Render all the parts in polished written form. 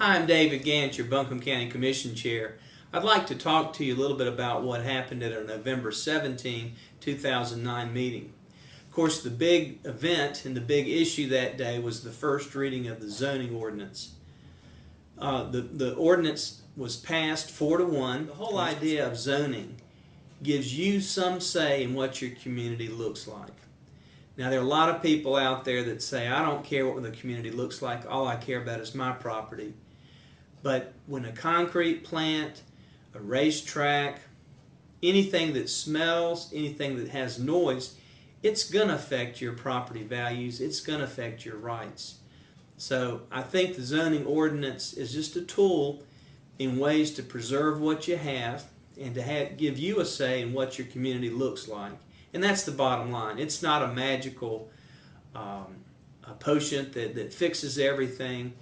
Hi, I'm David Gant, your Buncombe County Commission Chair. I'd like to talk to you a little bit about what happened at our November 17, 2009 meeting. Of course, the big event and the big issue that day was the first reading of the zoning ordinance. The ordinance was passed 4-1. The whole idea of zoning gives you some say in what your community looks like. Now, there are a lot of people out there that say, I don't care what the community looks like, all I care about is my property. But when a concrete plant, a racetrack, anything that smells, anything that has noise, it's going to affect your property values, it's going to affect your rights. So I think the zoning ordinance is just a tool in ways to preserve what you have and to give you a say in what your community looks like. And that's the bottom line. It's not a magical a potion that fixes everything,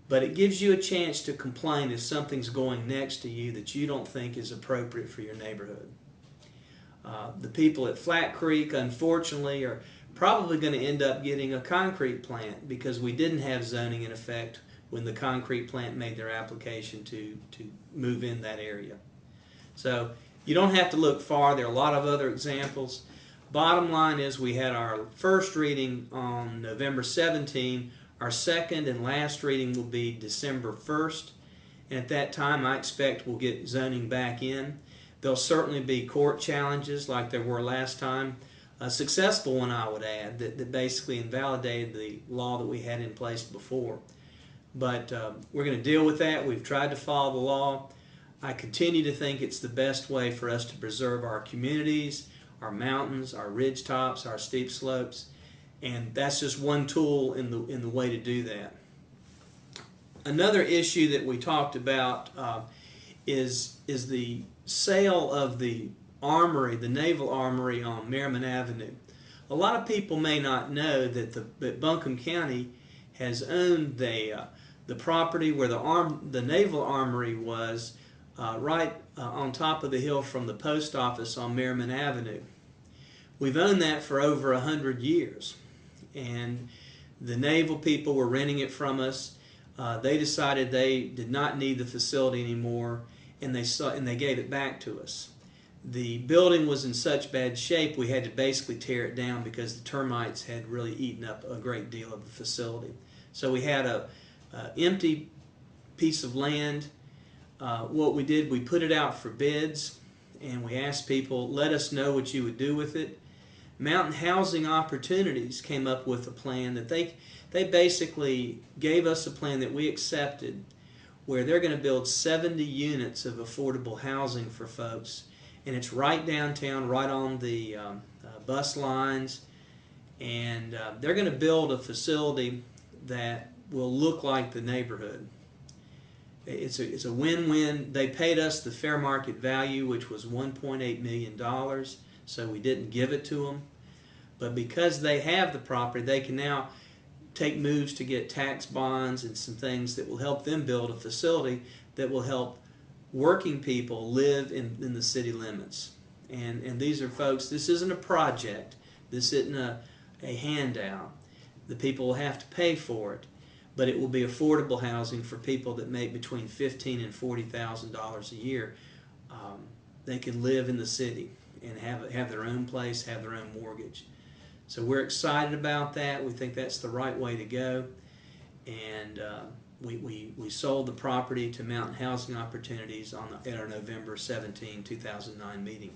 but it gives you a chance to complain if something's going next to you that you don't think is appropriate for your neighborhood. The people at Flat Creek, unfortunately, are probably going to end up getting a concrete plant because we didn't have zoning in effect when the concrete plant made their application to move in that area. So you don't have to look far. There are a lot of other examples. Bottom line is we had our first reading on November 17. Our second and last reading will be December 1st. And at that time, I expect we'll get zoning back in. There'll certainly be court challenges like there were last time. A successful one, I would add, that basically invalidated the law that we had in place before. But we're going to deal with that. We've tried to follow the law. I continue to think it's the best way for us to preserve our communities, our mountains, our ridge tops, our steep slopes, and that's just one tool in the way to do that. Another issue that we talked about is the sale of the armory, the Naval Armory on Merriman Avenue. A lot of people may not know that Buncombe County has owned the property where the Naval Armory was, right on top of the hill from the post office on Merriman Avenue. We've owned that for over 100 years, and the naval people were renting it from us. They decided they did not need the facility anymore, and they gave it back to us. The building was in such bad shape we had to basically tear it down because the termites had really eaten up a great deal of the facility. So we had a empty piece of land. What we did, we put it out for bids, and we asked people, let us know what you would do with it. Mountain Housing Opportunities came up with a plan that they basically gave us a plan that we accepted, where they're going to build 70 units of affordable housing for folks, and it's right downtown, right on the bus lines, and they're going to build a facility that will look like the neighborhood. It's a win-win. They paid us the fair market value, which was $1.8 million, so we didn't give it to them. But because they have the property, they can now take moves to get tax bonds and some things that will help them build a facility that will help working people live in the city limits. And these are folks, this isn't a project. This isn't a handout. The people will have to pay for it. But it will be affordable housing for people that make between $15,000 and $40,000 a year. They can live in the city and have their own place, have their own mortgage. So we're excited about that. We think that's the right way to go. And we sold the property to Mountain Housing Opportunities at our November 17, 2009 meeting.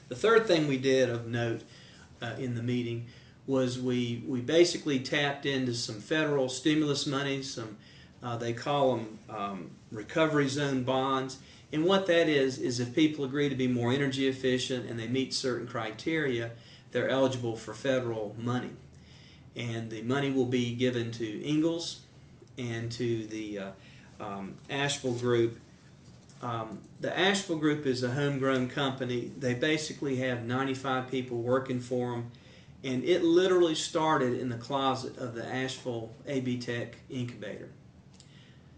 The third thing we did of note in the meeting was we basically tapped into some federal stimulus money, some they call them recovery zone bonds. And what that is if people agree to be more energy efficient and they meet certain criteria, they're eligible for federal money. And the money will be given to Ingalls and to the Asheville Group. The Asheville Group is a homegrown company. They basically have 95 people working for them. And it literally started in the closet of the Asheville AB Tech incubator.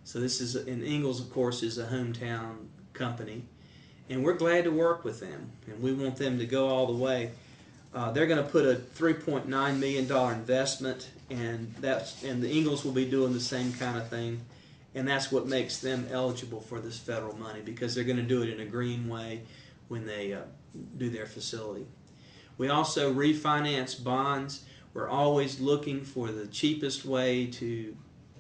So this is, and Ingalls, of course, is a hometown company. And we're glad to work with them. And we want them to go all the way. They're going to put a $3.9 million investment, and the Ingalls will be doing the same kind of thing. and that's what makes them eligible for this federal money, because they're going to do it in a green way when they do their facility. We also refinance bonds. We're always looking for the cheapest way to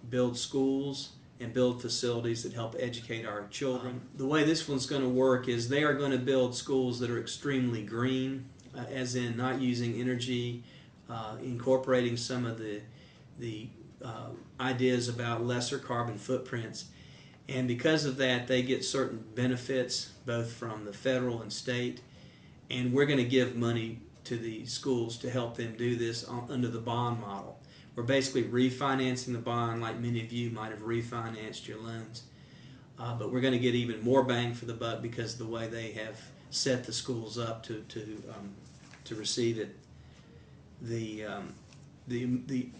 build schools and build facilities that help educate our children. The way this one's going to work is they are going to build schools that are extremely green, as in not using energy, incorporating some of the ideas about lesser carbon footprints. And because of that, they get certain benefits both from the federal and state, and we're going to give money to the schools to help them do this under the bond model. We're basically refinancing the bond like many of you might have refinanced your loans. But we're going to get even more bang for the buck because of the way they have set the schools up to receive it. The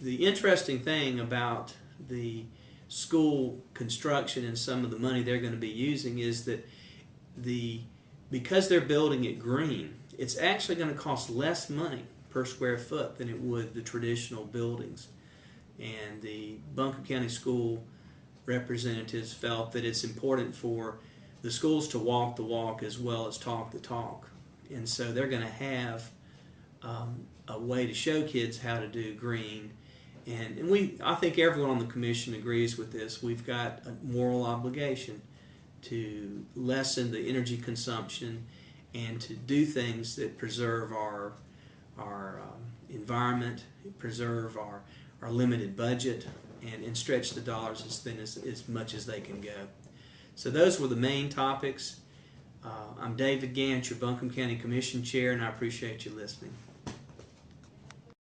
interesting thing about the school construction and some of the money they're going to be using is that because they're building it green, it's actually going to cost less money per square foot than it would the traditional buildings. And the Buncombe County School representatives felt that it's important for the schools to walk the walk as well as talk the talk. And so they're going to have a way to show kids how to do green. And I think everyone on the commission agrees with this. We've got a moral obligation to lessen the energy consumption and to do things that preserve our environment, preserve our limited budget, and stretch the dollars as thin as much as they can go. So those were the main topics. I'm David Gant, your Buncombe County Commission Chair, and I appreciate you listening.